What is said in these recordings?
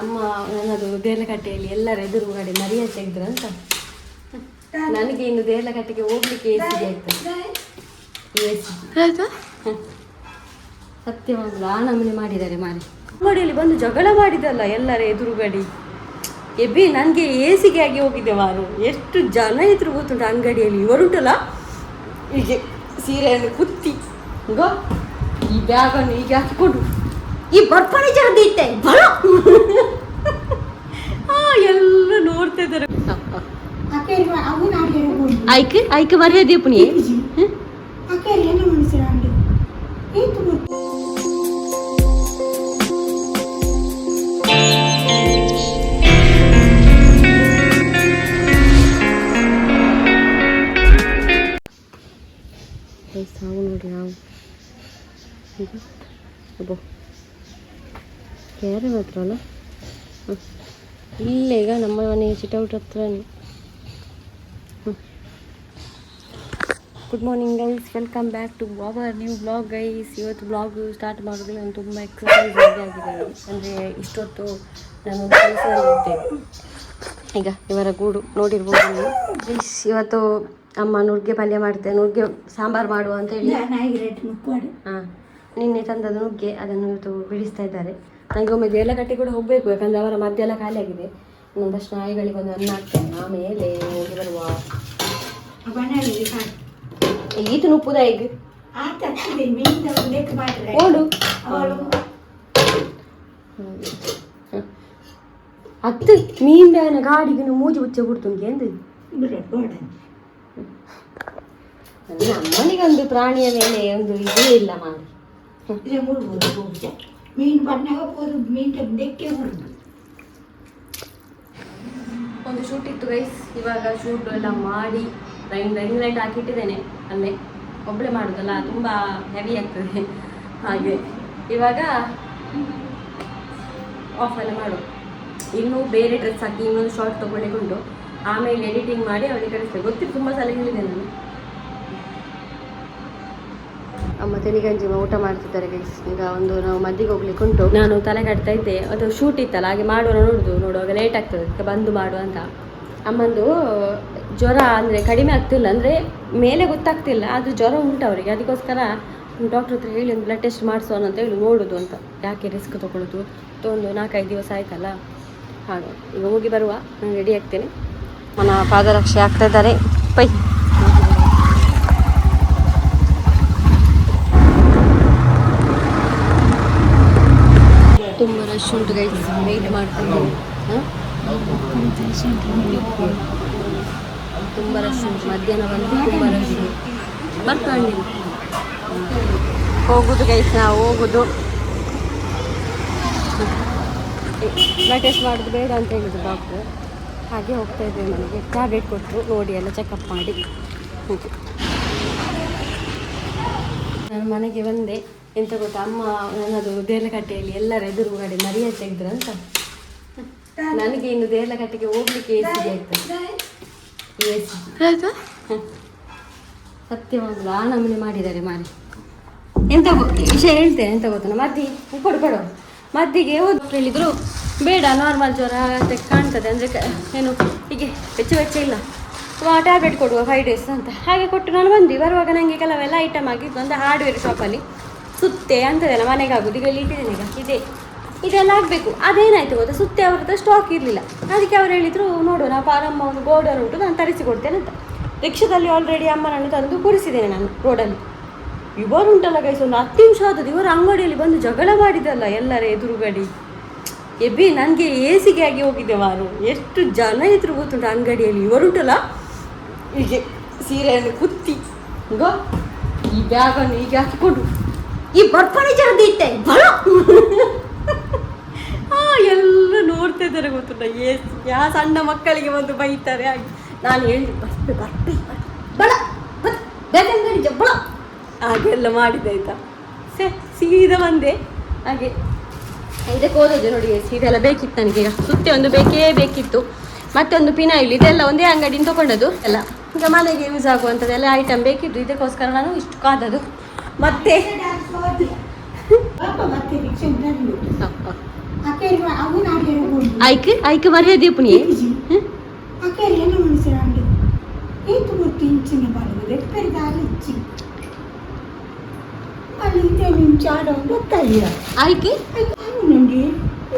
ಅಮ್ಮ ನನ್ನದು ದೇರ್ಲಕಟ್ಟೆಯಲ್ಲಿ ಎಲ್ಲರ ಎದುರುಗಡೆ ಮರಿಯ ತೆಗೆದ್ರಂತ ನನಗೆ ಇನ್ನು ದೇರ್ಲಕಟ್ಟೆಗೆ ಹೋಗ್ಲಿಕ್ಕೆ ಏಸಿಗೆ ಆಯ್ತು ಸತ್ಯವಾಗ್ಲು ಆ ನಮೂನೆ ಮಾಡಿದ್ದಾರೆ ಮಾರಿ ಅಂಗಡಿಯಲ್ಲಿ ಬಂದು ಜಗಳ ಮಾಡಿದಲ್ಲ ಎಲ್ಲರ ಎದುರುಗಡೆ ಎಬ್ಬಿ ನನಗೆ ಏಸಿಗೆ ಆಗಿ ಹೋಗಿದ್ದೆ ಮಾರು ಎಷ್ಟು ಜನ ಇದ್ರು ಗೊತ್ತುಂಟು ಅಂಗಡಿಯಲ್ಲಿ ಇವರುಂಟಲ್ಲ ಹೀಗೆ ಸೀರೆಯನ್ನು ಕುತ್ತಿ ಗೋ ಈ ಬ್ಯಾಗನ್ನು ಹೀಗೆ ಹಾಕಿಕೊಂಡು ಈ ಬರ್ಪಣಿ ಜರದಿ ಇಟ್ಟೆ ಬಳ ಎಲ್ಲ ನೋಡ್ತಾ ಇದ್ದಾರೆ ಆಯ್ಕೆ ಆಯ್ಕೆ ಮರ್ಯಾದೆ ಪುಣಿ ಸಾವು ನೋಡಿ ನಾವು ಅಬ್ಬೋ ಕ್ಯಾರೆ ಮಾತ್ರ ಅಲ್ಲ ಇಲ್ಲೇ ಈಗ ನಮ್ಮ ಮನೆಗೆ ಸಿಟೌಟ್ ಹತ್ರನೇ good morning guys, welcome back to our new blog guys. ಇವತ್ತು ಬ್ಲಾಗ್ ಸ್ಟಾರ್ಟ್ ಮಾಡೋದಿಲ್ಲ, ನಾನು ತುಂಬ ಎಕ್ಸಸೈಸ್ ಆಗಿದೆ. ಅಂದರೆ ಇಷ್ಟೊತ್ತು ನಾನು ಕೆಲಸದಲ್ಲಿದ್ದೆ. ಈಗ ಇವರ ಗೂಡು ನೋಡಿರ್ಬೋದು ನೀವು ಗೈಸ್. ಇವತ್ತು ಅಮ್ಮ ನುಗ್ಗೆ ಪಲ್ಯ ಮಾಡ್ತೇನೆ, ನುಗ್ಗೆ ಸಾಂಬಾರು ಮಾಡುವ ಅಂತ ಹೇಳಿ ಹಾಂ ನಿನ್ನೆ ತಂದದ್ದು ನುಗ್ಗೆ ಅದನ್ನು ಇವತ್ತು ಬಿಡಿಸ್ತಾ ಇದ್ದಾರೆ. ನನಗೆ ಒಮ್ಮೆ ದೇರ್ಲಕಟ್ಟೆ ಕೂಡ ಹೋಗಬೇಕು, ಯಾಕಂದರೆ ಅವರ ಮಧ್ಯ ಎಲ್ಲ ಖಾಲಿ ಆಗಿದೆ. ಒಂದಷ್ಟು ನಾಯಿಗಳಿಗೆ ಒಂದು ಅನ್ನ ಹಾಕ್ತೇನೆ, ಆಮೇಲೆ ಹೋಗಿ ಬರುವ. ಈತು ನುಪ್ಪುದ ಈಗ ಓಡು ಹತ್ತು ಮೀನ್ ಬೇನ ಗಾಡಿಗೆ ಮೂಜಿ ಉಚ್ಚ ಕೊಡ್ತುಂಗೆ ಎಂದು ನಮ್ಮನಿಗೊಂದು ಪ್ರಾಣಿಯ ಮೇಲೆ ಒಂದು ಇದೇ ಇಲ್ಲ ಮಾಡಿ ಮೀನು ಬಣ್ಣಾಗ ಮೀನು ಬೆಕ್ಕೆ ಒಂದು ಶೂಟ್ ಇತ್ತು ಗೈಸ್. ಇವಾಗ ಶೂಟ್ ಎಲ್ಲ ಮಾಡಿ ರೈನ್ ಲೈಟ್ ಹಾಕಿಟ್ಟಿದ್ದೇನೆ. ಅಲ್ಲೇ ಒಬ್ಬಳೆ ಮಾಡೋದಲ್ಲ, ತುಂಬ ಹೆವಿ ಆಗ್ತದೆ. ಹಾಗೆ ಇವಾಗ ಆಫ್ ಎಲ್ಲ ಮಾಡು. ಇನ್ನೂ ಬೇರೆ ಡ್ರೆಸ್ ಹಾಕಿ ಇನ್ನೊಂದು ಶಾರ್ಟ್ ತೊಗೊಳ್ಳಿಕೊಂಡು ಆಮೇಲೆ ಎಡಿಟಿಂಗ್ ಮಾಡಿ ಅವಳಿಗೆ ಕಳಿಸ್ತೇವೆ. ಗೊತ್ತಿತ್ತು, ತುಂಬ ಸಲ ಹೇಳಿದೆ ನಾನು. ಅಮ್ಮ ತೆಲಿಗಂಜಿ ಊಟ ಮಾಡ್ತಿದ್ದಾರೆ ಗೈಸ್. ಈಗ ಒಂದು ನಾವು ಮದ್ದಿಗೆ ಹೋಗ್ಲಿಕ್ಕೆ ಉಂಟು. ನಾನು ತಲೆ ಕಟ್ತಾ ಇದ್ದೆ, ಅದು ಶೂಟ್ ಇತ್ತಲ್ಲ, ಹಾಗೆ ಮಾಡೋಣ ನೋಡುವಾಗ ಲೇಟ್ ಆಗ್ತದೆ, ಅದಕ್ಕೆ ಬಂದು ಮಾಡುವ ಅಂತ. ಅಮ್ಮಂದು ಜ್ವರ ಅಂದರೆ ಕಡಿಮೆ ಆಗ್ತಿಲ್ಲ, ಅಂದರೆ ಮೇಲೆ ಗೊತ್ತಾಗ್ತಿಲ್ಲ, ಆದರೂ ಜ್ವರ ಉಂಟು ಅವರಿಗೆ. ಅದಕ್ಕೋಸ್ಕರ ಡಾಕ್ಟ್ರ್ ಹತ್ರ ಹೇಳಿ ಒಂದು ಬ್ಲಡ್ ಟೆಸ್ಟ್ ಮಾಡಿಸೋಣ ಅಂತ ಹೇಳಿ ನೋಡೋದು ಅಂತ. ಯಾಕೆ ರಿಸ್ಕ್ ತೊಗೊಳ್ಳೋದು, ಒಂದು 4-5 ದಿವಸ ಆಯ್ತಲ್ಲ. ಹಾಗೆ ಈಗ ಹೋಗಿ ಬರುವ, ನಾನು ರೆಡಿ ಆಗ್ತೇನೆ. ನನ್ನ ಪಾದರಕ್ಷೆ ಆಗ್ತಾ ಇದ್ದಾರೆ. ಪೈ ತುಂಬ ರಶ್ ಉಂಟು ಗೈಸ್, ವೆಯ್ಟ್ ಮಾಡ್ತಿದ್ದೀನಿ. ತುಂಬ ರಶ್ ಉಂಟು, ಮಧ್ಯಾಹ್ನ ಬಂದು ತುಂಬ ರಶ್ ಬರ್ಕೊಂಡು ಹೋಗುದು ಗೈಸ್. ನಾವು ಹೋಗುದು ಬ್ಲಡ್ ಟೆಸ್ಟ್ ಮಾಡೋದು ಬೇಡ ಅಂತ ಹೇಳಿದ್ರು ಡಾಕ್ಟ್ರು. ಹಾಗೆ ಹೋಗ್ತಾ ಇದ್ದೇವೆ ಮನೆಗೆ. ಟ್ಯಾಬ್ಲೆಟ್ ಕೊಟ್ಟರು, ನೋಡಿ ಎಲ್ಲ ಚೆಕಪ್ ಮಾಡಿ ಹೋಗಿ. ನಾನು ಮನೆಗೆ ಬಂದೆ. ಎಂತ ಗೊತ್ತಾ, ಅಮ್ಮ ನನ್ನದು ದೇರ್ಲಕಟ್ಟೆಯಲ್ಲಿ ಎಲ್ಲರ ಎದುರುಗಡೆ ಮರಿಯ ತೆಗೆದ್ರಂತ ನನಗೆ ಇನ್ನು ದೇರ್ಲಕಟ್ಟೆಗೆ ಹೋಗ್ಲಿಕ್ಕೆ ಏಸಿಗೆ ಆಯ್ತು. ಸತ್ಯವಾಗ್ಲು ಆ ನಮೂನೆ ಮಾಡಿದ್ದಾರೆ ಮಾರಿ. ಎಂತ ವಿಷಯ ಹೇಳ್ತೇನೆ, ಎಂತ ಗೊತ್ತ, ಕೊಡು ಮದ್ದಿಗೆ ಹೇಳಿದ್ರು ಬೇಡ, ನಾರ್ಮಲ್ ಜ್ವರ ಅಂತ ಕಾಣ್ತದೆ, ಅಂದರೆ ಏನು ಹೀಗೆ ವೆಚ್ಚ ಇಲ್ಲ, ಟ್ಯಾಬ್ಲೆಟ್ ಕೊಡುವ 5 days ಅಂತ. ಹಾಗೆ ಕೊಟ್ಟು ನಾನು ಬರುವಾಗ ನನಗೆ ಕೆಲವೆಲ್ಲ ಐಟಮ್ ಆಗಿತ್ತು. ಅಂದರೆ ಹಾರ್ಡ್ವೇರ್ ಶಾಪಲ್ಲಿ ಸುತ್ತೆ ಅಂತದೆಲ್ಲ ಮನೆಗೆ ಆಗೋದು. ಈಗ ಇಲ್ಲಿ ಇಟ್ಟಿದ್ದೇನೆ, ಈಗ ಇದೆಲ್ಲ ಆಗಬೇಕು. ಅದೇನಾಯಿತು ಗೊತ್ತಾ, ಸುತ್ತೆ ಅವ್ರ ಹತ್ರ ಸ್ಟಾಕ್ ಇರಲಿಲ್ಲ. ಅದಕ್ಕೆ ಅವ್ರು ಹೇಳಿದರು ನೋಡೋಣ, ಪಾರಮ್ಮ ಒಂದು ಗೋಡನ್ ಉಂಟು, ನಾನು ತರಿಸಿಕೊಡ್ತೇನೆ ಅಂತ. ರಿಕ್ಷಾದಲ್ಲಿ ಆಲ್ರೆಡಿ ಅಮ್ಮನನ್ನು ತಂದು ಕೂರಿಸಿದ್ದೇನೆ ನಾನು ರೋಡಲ್ಲಿ. ಇವರು ಉಂಟಲ್ಲ ಗೈಸ್, ಒಂದು 10 ನಿಮಿಷ ಆದದ್ದು ಇವರು ಅಂಗಡಿಯಲ್ಲಿ ಬಂದು ಜಗಳ ಮಾಡಿದಲ್ಲ ಎಲ್ಲರ ಎದುರುಗಡೆ. ಎಬ್ಬಿ ನನಗೆ ಏಸಿಗೆ ಆಗಿ ಹೋಗಿದ್ದೆ ಮಾರು. ಎಷ್ಟು ಜನ ಇದ್ರು ಗೊತ್ತುಂಟು ಅಂಗಡಿಯಲ್ಲಿ. ಇವರುಂಟಲ್ಲ ಹೀಗೆ ಸೀರೆಯನ್ನು ಕುತ್ತಿ ಗೋ ಈ ಬ್ಯಾಗನ್ನು ಹೀಗೆ ಹಾಕಿಕೊಂಡು ಈ ಬರ್ಪಣಿ ಜರದಿ ಇಟ್ಟೆ ಬಳ ಎಲ್ಲ ನೋಡ್ತಾ ಇದ್ದಾರೆ ಗೊತ್ತುಂಟ. ಯಾವ ಸಣ್ಣ ಮಕ್ಕಳಿಗೆ ಒಂದು ಬೈತಾರೆ ಹಾಗೆ. ನಾನು ಹೇಳಿ ಬರ್ಪೆ ಬಳ ಬೇಕಂಗಡಿ ಬಳ ಹಾಗೆಲ್ಲ ಮಾಡಿದ್ದೆ ಆಯ್ತಾ. ಸೀದಾ ಬಂದೆ. ಹಾಗೆ ಇದಕ್ಕೆ ಹೋದದ್ದು ನೋಡಿ, ಇದೆಲ್ಲ ಬೇಕಿತ್ತು ನನಗೆ. ಈಗ ಸುತ್ತೆ ಒಂದು ಬೇಕಿತ್ತು, ಮತ್ತೆ ಒಂದು ಪಿನಾಯಿಲ್, ಇದೆಲ್ಲ ಒಂದೇ ಅಂಗಡಿಯಿಂದ ತೊಗೊಂಡದ್ದು ಎಲ್ಲ. ಈಗ ಮನೆಗೆ ಯೂಸ್ ಆಗುವಂಥದ್ದೆಲ್ಲ ಐಟಮ್ ಬೇಕಿತ್ತು. ಇದಕ್ಕೋಸ್ಕರ ನಾನು ಇಷ್ಟು ಕಾದದು. ಮತ್ತೆ ಅಕ್ಕೇರಿ ಅವನು ಆಡಿರಬಹುದು ಐಕ್ ಮರ್ಯಾದೆ ಪುಣಿ ಅಕ್ಕೇರಿ ಏನು ಮನುಷ್ಯರಾಂಡಿ ಏತು ಗೊತ್ತು ಇಂಚಿನ ಬರುವುದು ಎಕ್ಕರಿ ದಾರಿ ಇಚ್ಚಿ ಅಲ್ಲಿ ಇದೆ ನಿಂಚ ಆಡೋದು ಕಲಿಯ ಐಕ್ ಅವನುಂಡಿ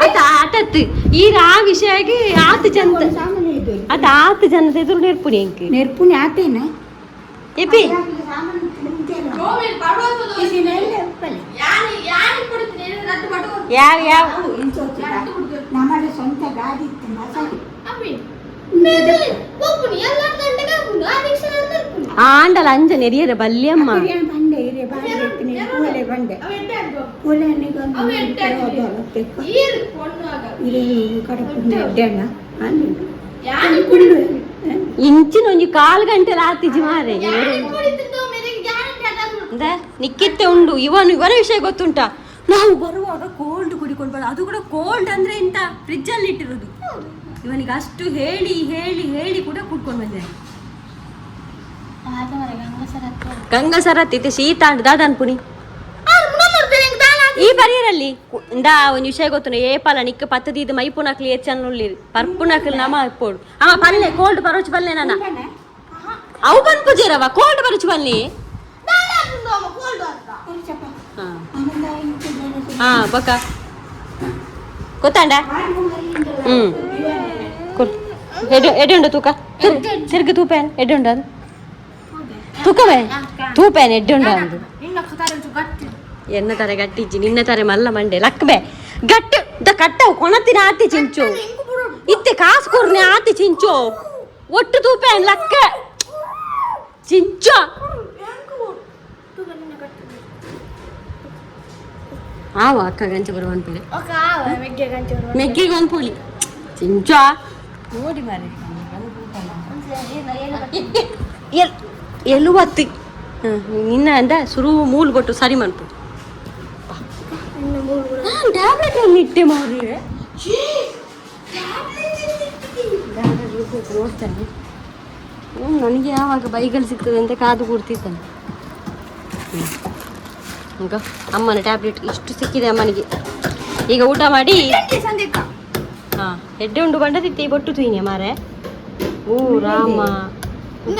ಆತ ಆಟತ್ತು ಈಗ ಆ ವಿಷಯಕ್ಕೆ ಆತ ಜನತ ಸಾಮಾನ್ಯ ಇದು ಆತ ಆತ ಜನತೆ ಎದುರು ನೆರ್ಪುಣಿ ಅಂಕ ನೆರ್ಪುಣಿ ಆತೇನ ಎಪಿ ಯಾವ ಯಾವ ನಮ್ಮಲ್ಲಿ ಸ್ವಂತ ಗಾಡಿ ಇತ್ತು ಮಸಾಲೆ ಆಂಡಲ ಅಂಜ ನೆರಿಯರ ಬಲ್ಯಮ್ಮ ಬಂಡೆ ಹಿರಿಯ ಬಾಡಿ ಕೂಲೆ ಬಂಡೆ ಕೂಲೆ ಇಂಚಿನ ಒಂಜಿ 1/4 ಗಂಟೆ ಆತಿಜಿ ಮಾರೆ ನಿಕ್ಕಿತ್ತೆ ಉಂಡು ಇವನ ವಿಷಯ ಗೊತ್ತುಂಟಾ ನಾವು ಬರುವಾಗ ಕೋಲ್ಡ್ ಕುಡಿಕೊಂಡು ಬರ ಅದು ಕೂಡ ಕೋಲ್ಡ್ ಅಂದ್ರೆ ಇಂತ ಫ್ರಿಜ್ ಅಲ್ಲಿ ಇಟ್ಟಿರೋದು ಇವನಿಗೆ ಅಷ್ಟು ಹೇಳಿ ಹೇಳಿ ಹೇಳಿ ಕೂಡ ಕುಡ್ಕೊಂಡು ಬಂದೆ ಗಂಗಸರತ್ ಇತ್ತೆ ಶೀತ ಅಂಡ್ ದಾದನ್ ಪುಣಿ ಈ ಬರಿಯರಲ್ಲಿ ಇಂದಾ ಒಂದು ವಿಷಯ ಗೊತ್ತು ಏಪಲ ನಿಕ್ಕ ಪತ್ತದಿದ್ದು ಮೈಪುನಕ್ಲಿ ಹೆಚ್ಚನ್ನುಳ್ಳಿ ಪರ್ಪುನಕ್ಲಿ ನಮ ಇಪ್ಪೋಡು ಅವ ಪಲ್ಲೆ ಕೋಲ್ಡ್ ಬರೋಚ್ ಬಲ್ಲೆ ನಾನ ಅವು ಬಂದ್ ಪೂಜೆರವ ಕೋಲ್ಡ್ ಬರೋಚ್ ಬಲ್ಲಿ ಹಾ ಬೊಕ್ಕ ಗೊತ್ತಾಂಡ ಎಡ್ಡುಂಡು ತೂಕ ತಿರ್ಗ ತೂಪೇನ್ ಎಡ್ಡುಂಡು ಅದು ತೂಕವೇ ತೂಪೇನ್ ಎಡ್ಡುಂಡು ಅಂದು ಎನ್ನ ತಾರೆ ಗಟ್ಟಿಜ್ಜಿ ನಿನ್ನ ತಾರೆ ಮಲ್ಲ ಮಂಡೆ ಲಕ್ಬೆ ಗಟ್ಟಿ ದ ಕಟ್ಟವು ಕೊಣತಿನ ಆತಿ ಚಿಂಚು ಇತ್ತೆ ಕಾಸು ಕೊರ್ನೆ ಆತಿ ಚಿಂಚು ಒಟ್ಟು ತೂಪೇನ್ ಲಕ್ಕ ಚಿಂಚು ಆವ ಅಕ್ಕ ಗಂಚ ಬರುವನ್ ಪೀಳೆ ಮೆಗ್ಗಿಗೆ ಒಂದು ಪುಳಿ ಚಿಂಚ ನೋಡಿ ಮಾರೆ ಎಲುವತ್ತಿ ನಿನ್ನ ಅಂದ ಸುರು ಮೂಲ್ ಕೊಟ್ಟು ಸರಿ ಮನ್ಪು ಟ್ಯಾಬ್ಲೆಟ್ ಅಲ್ಲಿ ಇಟ್ಟೆ ಮಾರಿ ನೋಡ್ತಾನೆ ನನಗೆ ಯಾವಾಗ ಬೈಗಳು ಸಿಗ್ತದೆ ಅಂತ ಕಾದು ಕೂಡ್ತಿದ್ದಾನೆ ಈಗ ಅಮ್ಮನ ಟ್ಯಾಬ್ಲೆಟ್ ಇಷ್ಟು ಸಿಕ್ಕಿದೆ ಅಮ್ಮನಿಗೆ ಈಗ ಊಟ ಮಾಡಿ ಹಾಂ ಎಡ್ಡೆ ಉಂಡು ಬಂಡದಿತ್ತಿ ಬೊಟ್ಟು ತುಯ್ನೆ ಮಾರೆ ಓ ರಾಮ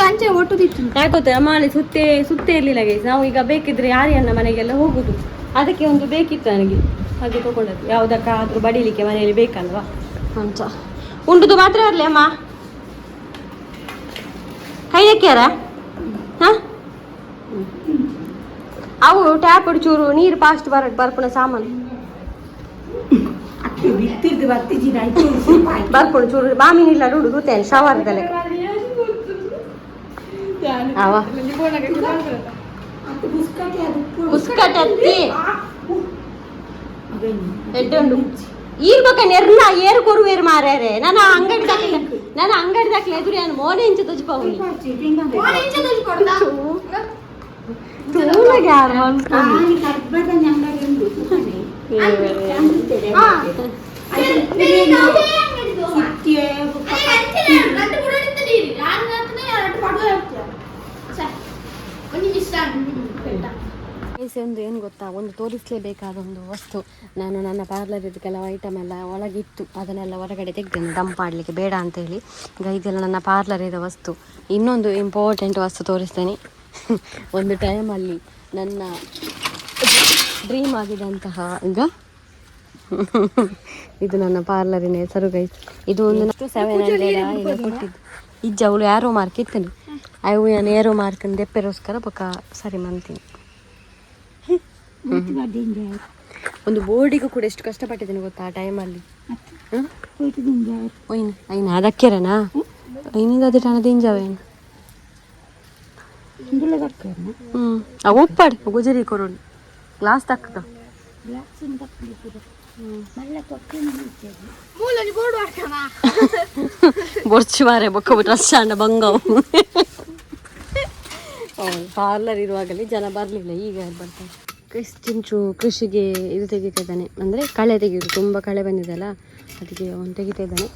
ಅಂಚೆ ಒಟ್ಟು ತಿತ್ತು ಯಾಕೊತ್ತೆ ಅಮ್ಮ ಅಲ್ಲಿ ಸುತ್ತೇ ಇರಲಿಲ್ಲ ಗೈಸ್ ನಾವು ಈಗ ಬೇಕಿದ್ರೆ ಯಾರಿಯನ್ನ ಮನೆಗೆಲ್ಲ ಹೋಗುದು ಅದಕ್ಕೆ ಒಂದು ಬೇಕಿತ್ತು ನನಗೆ ಹಾಗೆ ತಗೊಂಡದ್ದು ಯಾವುದಕ್ಕಾದ್ರೂ ಬಡಿಲಿಕ್ಕೆ ಮನೆಯಲ್ಲಿ ಬೇಕಲ್ವಾ ಮಂಚ ಉಂಡುದು ಮಾತ್ರ ಇರಲಿ ಅಮ್ಮ ಕೈಯಕ್ಕ್ಯಾರ ಹಾಂ ಅವು ಟ್ಯಾಪ್ ಚೂರು ನೀರು ಫಾಸ್ಟ್ ಬರ್ಪುಣ ಸಾಮಾನು ಬರ್ಪುಣ ಚೂರು ಮಾಮಿನಿಲ್ಲ ನೋಡು ದೂತೇನೆ ಶವರ್ದಲ್ಲೇ ಅವ ಉಸ್ಕಟತ್ತಿ ಎಡ್ಡುಂಡು ಈರ್ಬೇಕ ನೆರ್ನ ಏರು ಕೊರುವೇರು ಮಾರ್ಯಾರೆ ನನ್ನ ಅಂಗಡಿ ದಾಖಲೆ ಎದುರು ಏನು ಮೋನೆ ಇಂಚ ತುಜ್ಪಾವು ತೂಲಗೆ ಯಾರು ಒಂದು ಏನು ಗೊತ್ತಾ, ಒಂದು ತೋರಿಸಲೇಬೇಕಾದ ಒಂದು ವಸ್ತು. ನಾನು ನನ್ನ ಪಾರ್ಲರ್ ಇದು ಕೆಲವು ಐಟಮ್ ಎಲ್ಲ ಒಳಗಿತ್ತು, ಅದನ್ನೆಲ್ಲ ಹೊರಗಡೆ ತೆಗ್ದೇನೆ ಡಂಪ್ ಮಾಡಲಿಕ್ಕೆ ಬೇಡ ಅಂತೇಳಿ. ಈಗ ಇದೆಲ್ಲ ನನ್ನ ಪಾರ್ಲರ್ ಇರೋ ವಸ್ತು. ಇನ್ನೊಂದು ಇಂಪಾರ್ಟೆಂಟ್ ವಸ್ತು ತೋರಿಸ್ತೇನೆ. ಒಂದು ಟೈಮಲ್ಲಿ ನನ್ನ ಡ್ರೀಮ್ ಆಗಿದಂತಹ ಈಗ ಇದು ನನ್ನ ಪಾರ್ಲರಿನ ಹೆಸರು ಗೈಸ್. ಇದು ಒಂದು 700 ಕೊಟ್ಟಿದ್ದು. ಇಜ್ಜ ಅವಳು ಯಾರೋ ಮಾರ್ಕ್ ಇತ್ತೇನೆ, ಅವು ನಾನು ಏರೋ ಮಾರ್ಕ್ ದೆಪ್ಪೆರೋಸ್ಕರ ಪಕ್ಕ ಸರಿ ಮಾಡ್ತೀನಿ. ಒಂದು ಬೋರ್ಡಿಗೂ ಕೂಡ ಎಷ್ಟು ಕಷ್ಟಪಟ್ಟಿದ್ದೇನೆ ಗೊತ್ತಾ ಆ ಟೈಮಲ್ಲಿ. ಐನ ಅದಕ್ಕೆರನಾ ಐನಿಂದ ಅದೇ ಹಣ ದಿಂಜಾವೇನು ಉಪ್ಪಾಡಿ ಗುಜರಿ ಕೊರೋಡು ಗ್ಲಾಸ್ ತಕ್ಕದ ಬೊರ್ಚಿ ಮಾರೆ ಬೊಕ್ಕ ರಶ ಅಣ್ಣ ಬಂಗವು. ಪಾರ್ಲರ್ ಇರುವಾಗಲೇ ಜನ ಬರಲಿಲ್ಲ, ಈಗ ಬರ್ತಾರೆ. ಚಿಂಚು ಕೃಷಿಗೆ ಇದು ತೆಗಿತಾ ಇದ್ದಾನೆ, ಅಂದರೆ ಕಳೆ ತೆಗೆಯೋದು. ತುಂಬ ಕಳೆ ಬಂದಿದೆಯಲ್ಲ ಅದಕ್ಕೆ ಅವನು ತೆಗಿತಾ ಇದ್ದಾನೆ.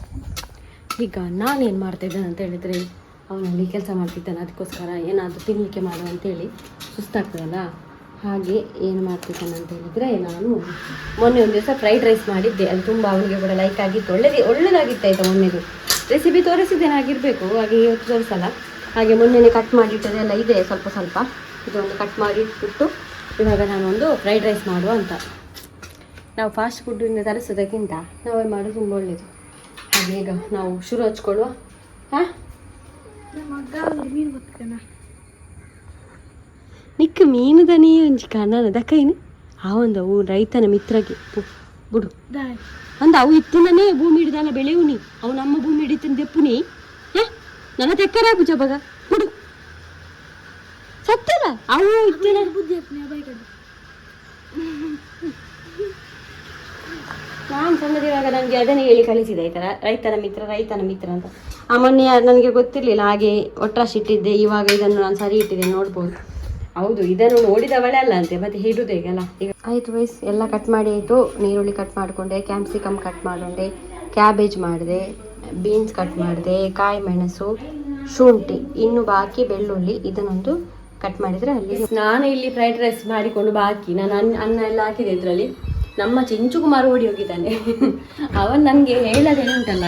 ಈಗ ನಾನೇನು ಮಾಡ್ತಾಯಿದ್ದಾನೆ ಅಂತ ಹೇಳಿದರೆ, ಅವನಲ್ಲಿ ಕೆಲಸ ಮಾಡ್ತಿದ್ದಾನೆ, ಅದಕ್ಕೋಸ್ಕರ ಏನಾದರೂ ತಿನ್ನಲಿಕ್ಕೆ ಮಾಡು ಅಂತೇಳಿ ಸುಸ್ತಾಗ್ತದಲ್ಲ, ಹಾಗೆ ಏನು ಮಾಡ್ತಿದ್ದಾನೆ ಅಂತ ಹೇಳಿದರೆ, ನಾನು ಮೊನ್ನೆ ಒಂದು ದಿವಸ ಫ್ರೈಡ್ ರೈಸ್ ಮಾಡಿದ್ದೆ. ಅದು ತುಂಬ ಅವನಿಗೆ ಕೂಡ ಲೈಕ್ ಆಗಿತ್ತು, ಒಳ್ಳೆದಾಗಿತ್ತು ಆಯಿತಾ. ಮೊನ್ನೆದು ರೆಸಿಪಿ ತೋರಿಸಿದ್ದೇನೆ ಆಗಿರಬೇಕು, ಹಾಗೆ ಇವತ್ತು ತೋರಿಸಲ್ಲ. ಹಾಗೆ ಮೊನ್ನೆನೇ ಕಟ್ ಮಾಡಿಟ್ಟದೆಲ್ಲ ಇದೆ ಸ್ವಲ್ಪ ಸ್ವಲ್ಪ, ಇದೊಂದು ಕಟ್ ಮಾಡಿ ಇಟ್ಬಿಟ್ಟು ಇವಾಗ ನಾನೊಂದು ಫ್ರೈಡ್ ರೈಸ್ ಮಾಡುವ ಅಂತ. ನಾವು ಫಾಸ್ಟ್ ಫುಡ್ಡಿಂದ ತರಿಸೋದಕ್ಕಿಂತ ನಾವೇ ಮಾಡೋದು ತುಂಬ ಒಳ್ಳೆಯದು. ಹಾಗೆ ಈಗ ನಾವು ಶುರು ಹಚ್ಕೊಳ್ಳುವ. ಹಾಂ, ಮೀನು ಗೊತ್ತೇನ ನಿಕ್ಕ ಮೀನು ದನಿ ಒಂಜಿ ಕಣ್ಣನ ದಕ್ಕೈನು ಅವಂದ ಅವು ರೈತನ ಮಿತ್ರಗೆ ಬಿಡು ಅಂದ ಅವು ಇತ್ತಿನೇ ಭೂಮಿ ಹಿಡಿದಲ್ಲ ಬೆಳೆಯುನಿ, ಅವು ನಮ್ಮ ಭೂಮಿ ಹಿಡಿತಂದು ದೆಪ್ಪುನಿ. ನನ್ನ ತೆಕ್ಕರಾಗು ಜಬಗ ಬಿಡು ಸತ್ತಲ್ಲ ಅವು ಇತ್ತಿನ ಬುದ್ಧಿ ನಾನು ಸಣ್ಣದಿರುವಾಗ ನನಗೆ ಅದನ್ನೇ ಹೇಳಿ ಕಲಿಸಿದೆ ಈ ಥರ ರೈತನ ಮಿತ್ರ ಅಂತ. ಆ ಮೊನ್ನೆ ನನಗೆ ಗೊತ್ತಿರಲಿಲ್ಲ, ಹಾಗೆ ಒಟ್ರಾಶಿಟ್ಟಿದ್ದೆ. ಇವಾಗ ಇದನ್ನು ನಾನು ಸರಿ ಇಟ್ಟಿದ್ದೇನೆ, ನೋಡ್ಬೋದು. ಹೌದು, ಇದನ್ನು ನೋಡಿದವಳೆ ಅಲ್ಲ ಅಂತೆ, ಮತ್ತೆ ಹಿಡುದು ಈಗಲ್ಲ. ಈಗ ಆಯಿತು ವಯಸ್ಸು ಎಲ್ಲ ಕಟ್ ಮಾಡಿ ಆಯಿತು. ನೀರುಳ್ಳಿ ಕಟ್ ಮಾಡಿಕೊಂಡೆ, ಕ್ಯಾಪ್ಸಿಕಮ್ ಕಟ್ ಮಾಡಿಕೊಂಡೆ, ಕ್ಯಾಬೇಜ್ ಮಾಡಿದೆ, ಬೀನ್ಸ್ ಕಟ್ ಮಾಡಿದೆ, ಕಾಯಿ ಮೆಣಸು, ಶುಂಠಿ, ಇನ್ನು ಬಾಕಿ ಬೆಳ್ಳುಳ್ಳಿ. ಇದನ್ನೊಂದು ಕಟ್ ಮಾಡಿದರೆ ಅಲ್ಲಿ ನಾನು ಇಲ್ಲಿ ಫ್ರೈಡ್ ರೈಸ್ ಮಾಡಿಕೊಂಡು ಬಾಕಿ ನಾನು ಅನ್ನ ಎಲ್ಲ ಹಾಕಿದೆ ಇದರಲ್ಲಿ. ನಮ್ಮ ಚಿಂಚು ಕುಮಾರ್ ಓಡಿ ಹೋಗಿದ್ದಾನೆ. ಅವನು ನನಗೆ ಹೇಳೋದೇನು ಉಂಟಲ್ಲ,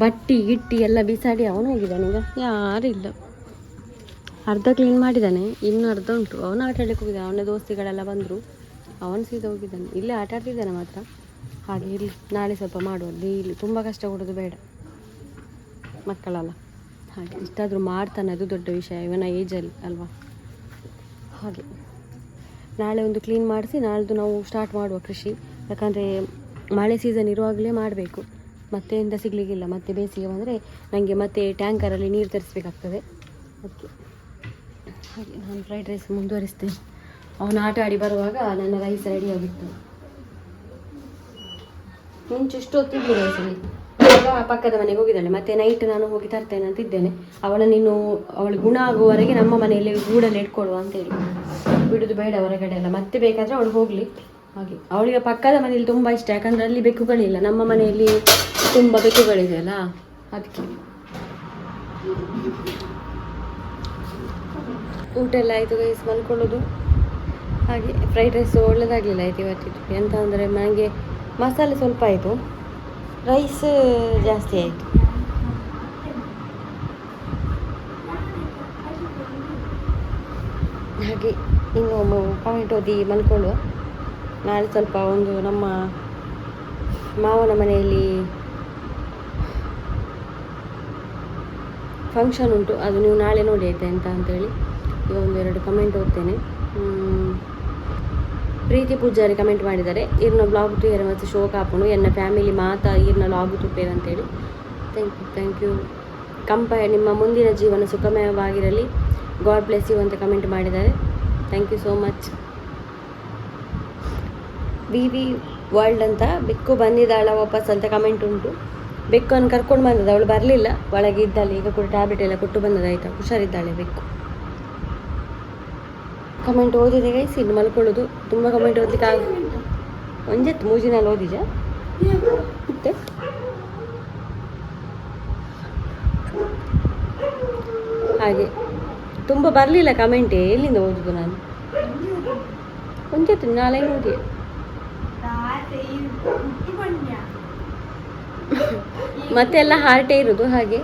ಬಟ್ಟಿ ಗಿಟ್ಟಿ ಎಲ್ಲ ಬಿಸಾಡಿ ಅವನು ಹೋಗಿದ್ದಾನೆ. ಈಗ ಯಾರಿಲ್ಲ, ಅರ್ಧ ಕ್ಲೀನ್ ಮಾಡಿದ್ದಾನೆ, ಇನ್ನೂ ಅರ್ಧ ಉಂಟು. ಅವನು ಆಟ ಆಡಲಿಕ್ಕೆ ಹೋಗಿದ್ದಾನೆ. ಅವನ ದೋಸ್ತಿಗಳೆಲ್ಲ ಬಂದರು, ಅವನು ಸೀದಾ ಹೋಗಿದ್ದಾನೆ. ಇಲ್ಲೇ ಆಟ ಆಡ್ತಿದ್ದಾನೆ ಮಾತ್ರ. ಹಾಗೆ ಇಲ್ಲಿ ನಾಳೆ ಸ್ವಲ್ಪ ಮಾಡುವಲ್ಲಿ, ಇಲ್ಲಿ ತುಂಬ ಕಷ್ಟ ಕೊಡೋದು ಬೇಡ, ಮಕ್ಕಳಲ್ಲ. ಹಾಗೆ ಇಷ್ಟಾದರೂ ಮಾಡ್ತಾನೆ, ಅದು ದೊಡ್ಡ ವಿಷಯ ಇವನ ಏಜಲ್ಲಿ ಅಲ್ವಾ. ಹಾಗೆ ನಾಳೆ ಒಂದು ಕ್ಲೀನ್ ಮಾಡಿಸಿ ನಾಳ್ದು ನಾವು ಸ್ಟಾರ್ಟ್ ಮಾಡುವ ಕೃಷಿ. ಯಾಕಂದರೆ ಮಳೆ ಸೀಸನ್ ಇರುವಾಗಲೇ ಮಾಡಬೇಕು, ಮತ್ತೆ ಎಂತ ಸಿಗಲಿಕ್ಕಿಲ್ಲ. ಮತ್ತೆ ಬೇಸಿಗೆ ಬಂದರೆ ನನಗೆ ಮತ್ತೆ ಟ್ಯಾಂಕರಲ್ಲಿ ನೀರು ತರಿಸ್ಬೇಕಾಗ್ತದೆ. ಅದಕ್ಕೆ ಹಾಗೆ ನಾನು ಫ್ರೈಡ್ ರೈಸ್ ಮುಂದುವರಿಸ್ತೇನೆ. ಅವನು ಆಟ ಆಡಿ ಬರುವಾಗ ನನ್ನ ರೈಸ್ ರೆಡಿ ಆಗಿತ್ತು. ಮುಂಚೆ ಇಷ್ಟು ಹೊತ್ತಿದ್ದು ರೈಸಲ್ಲಿ. ಇವಾಗ ಪಕ್ಕದ ಮನೆಗೆ ಹೋಗಿದ್ದಾಳೆ, ಮತ್ತೆ ನೈಟ್ ನಾನು ಹೋಗಿ ತರ್ತೇನೆ ಅಂತಿದ್ದೇನೆ. ಅವಳ ಗುಣ ಆಗುವವರೆಗೆ ನಮ್ಮ ಮನೆಯಲ್ಲಿ ಗೂಡಲ್ಲಿ ಇಟ್ಕೊಳ್ಳುವ ಅಂತೇಳಿ, ಬಿಡೋದು ಬೇಡ ಹೊರಗಡೆ ಎಲ್ಲ. ಮತ್ತೆ ಬೇಕಾದರೆ ಅವಳು ಹೋಗಲಿ. ಹಾಗೆ ಅವಳಿಗೆ ಪಕ್ಕದ ಮನೆಯಲ್ಲಿ ತುಂಬ ಇಷ್ಟ, ಯಾಕಂದರೆ ಅಲ್ಲಿ ಬೆಕ್ಕುಗಳಿಲ್ಲ. ನಮ್ಮ ಮನೆಯಲ್ಲಿ ತುಂಬ ಬೆಕ್ಕುಗಳಿದೆಯಲ್ಲ, ಅದಕ್ಕೆ. ಊಟ ಎಲ್ಲ ಆಯಿತು ಗೈಸ್, ಮಲ್ಕೊಳ್ಳೋದು. ಹಾಗೆ ಫ್ರೈಡ್ ರೈಸ್ ಒಳ್ಳೆದಾಗಲಿಲ್ಲ ಆಯಿತು ಇವತ್ತಿದ್ದು. ಎಂತ ಅಂದರೆ ನನಗೆ ಮಸಾಲೆ ಸ್ವಲ್ಪ ಆಯಿತು, ರೈಸ್ ಜಾಸ್ತಿ ಆಯಿತು. ಹಾಗೆ ಇನ್ನು ಕಮೆಂಟ್ ಓದಿ ಮಲ್ಕೊಳ್ಳುವ. ನಾಳೆ ಸ್ವಲ್ಪ ಒಂದು ನಮ್ಮ ಮಾವನ ಮನೆಯಲ್ಲಿ ಫಂಕ್ಷನ್ ಉಂಟು, ಅದು ನೀವು ನಾಳೆ ನೋಡಿ ಆಯ್ತಾ ಎಂತ ಅಂತೇಳಿ. ಈಗ ಒಂದೆರಡು ಕಮೆಂಟ್ ಓದ್ತೇನೆ. ಪ್ರೀತಿ ಪೂಜಾರಿ ಕಮೆಂಟ್ ಮಾಡಿದ್ದಾರೆ, ಇರ್ನ ಬ್ಲಾಗ್ ತುಯರ್ ಮತ್ತು ಶೋ ಕಾಪುಣು ಎನ್ನ ಫ್ಯಾಮಿಲಿ ಮಾತಾ ಇರ್ನ ಲಾಗು ತುಪ್ಪೇರು ಅಂತೇಳಿ. Thank you. ನಿಮ್ಮ ಮುಂದಿನ ಜೀವನ ಸುಖಮಯವಾಗಿರಲಿ, ಗಾಡ್ ಬ್ಲೆಸ್ ಯು ಅಂತ ಕಮೆಂಟ್ ಮಾಡಿದ್ದಾರೆ. Thank you so much. ವಿ ವರ್ಲ್ಡ್ ಅಂತ ಬೆಕ್ಕು ಬಂದಿದ್ದಾಳ ವಾಪಸ್ ಅಂತ ಕಮೆಂಟ್ ಉಂಟು. ಬೆಕ್ಕನ್ನು ಕರ್ಕೊಂಡು ಬಂದದ, ಅವಳು ಬರಲಿಲ್ಲ, ಒಳಗೆ ಇದ್ದಾಳೆ. ಈಗ ಕೂಡ ಟ್ಯಾಬ್ಲೆಟ್ ಎಲ್ಲ ಕೊಟ್ಟು ಬಂದದಾಯ್ತಾ, ಹುಷಾರಿದ್ದಾಳೆ ಬೆಕ್ಕು. ಕಮೆಂಟ್ ಓದಿದೆ ಗೈಸ್, ಇನ್ನು ಮಲ್ಕೊಳ್ಳೋದು. ತುಂಬ ಕಮೆಂಟ್ ಓದಲಿಕ್ಕೆ ಒಂಜೆತ್ತು ಮೂಜಿನಲ್ಲಿ ಓದಿಜ ಮತ್ತೆ ಹಾಗೆ ತುಂಬ ಬರಲಿಲ್ಲ ಕಮೆಂಟೇ, ಎಲ್ಲಿಂದ ಓದುದು ನಾನು. ಒಂಜೆತ್ತು ನಾಳೆ ನೋಡಿ ಮತ್ತೆ ಎಲ್ಲ ಹಾರ್ಟೇ ಇರೋದು. ಹಾಗೆ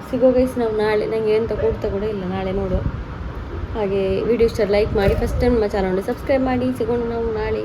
ಸಿಗೋ ಗೈಸ್ ನಾವು ನಾಳೆ. ನನಗೆ ಎಂತ ಕೊಡ್ತಾ ಕೂಡ ಇಲ್ಲ, ನಾಳೆ ನೋಡುವ. ಹಾಗೆ ವಿಡಿಯೋ ಇಷ್ಟ ಲೈಕ್ ಮಾಡಿ, ಫಸ್ಟ್ ಟೈಮ್ ನಮ್ಮ ಚಾನಲ್ ಸಬ್ಸ್ಕ್ರೈಬ್ ಮಾಡಿ. ಸಿಗೋಣ ನಾವು ನಾಳೆ.